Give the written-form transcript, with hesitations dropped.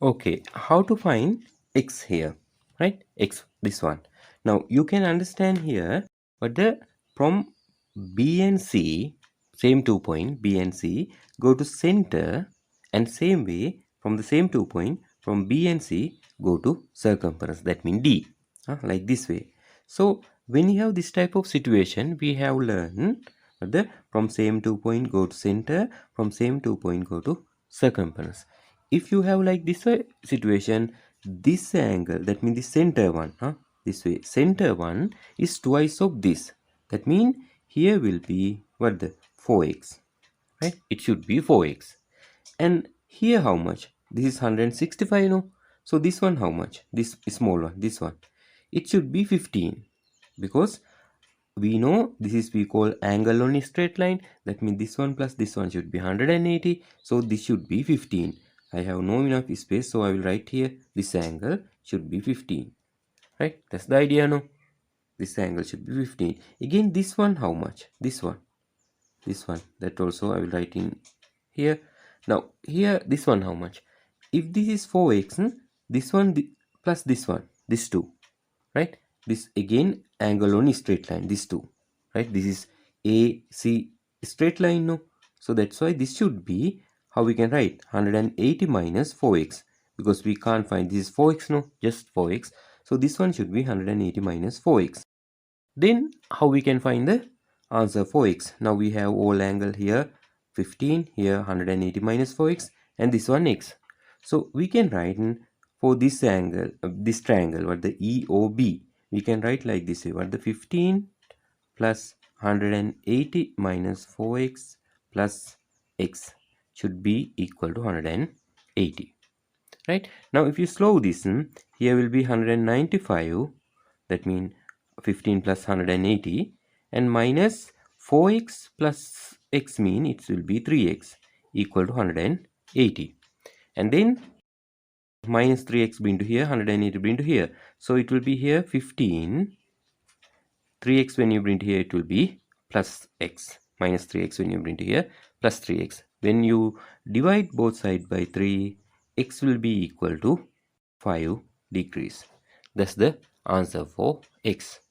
Okay, how to find x here, right? X, this one. Now you can understand here, but from B and C, same 2 point B and C, go to center, and same way from the same 2 point from B and C go to circumference. That means D, like this way. So when you have this type of situation, we have learned the from same 2 point go to center, from same 2 point go to circumference. If you have like this situation, this angle, that means the center one, this way, center one is twice of this. That means here will be what, the 4x, right? It should be 4x. And here how much? This is 165, no? So this one how much? This small one, this one. It should be 15, because we know this is we call angle on a straight line. That means this one plus this one should be 180. So this should be 15. I have no enough space, so I will write here this angle should be 15. Right? That's the idea, no? This angle should be 15. Again, this one how much? This one. This one. That also I will write in here. Now here this one how much? If this is 4x, this one plus this one, this 2, right? This again angle on a straight line, this 2, right? This is AC straight line, no? So that's why this should be, how we can write, 180 minus 4x, because we can't find this is 4x, no, just 4x. So this one should be 180 minus 4x. Then how we can find the answer for x? Now we have all angle here 15, here 180 minus 4x, and this one x. So we can write for this angle, this triangle, what the EOB, we can write like this way, what the 15 plus 180 minus 4x plus x should be equal to 180. Right? Now if you slow this, here will be 195, that means 15 plus 180, and minus 4x plus x mean it will be 3x equal to 180, and then minus 3x been to here, 180 been to here, so it will be here 15, 3x when you bring to here it will be plus x, minus 3x when you bring to here plus 3x. When you divide both sides by 3, x will be equal to 5 degrees. That's the answer for x.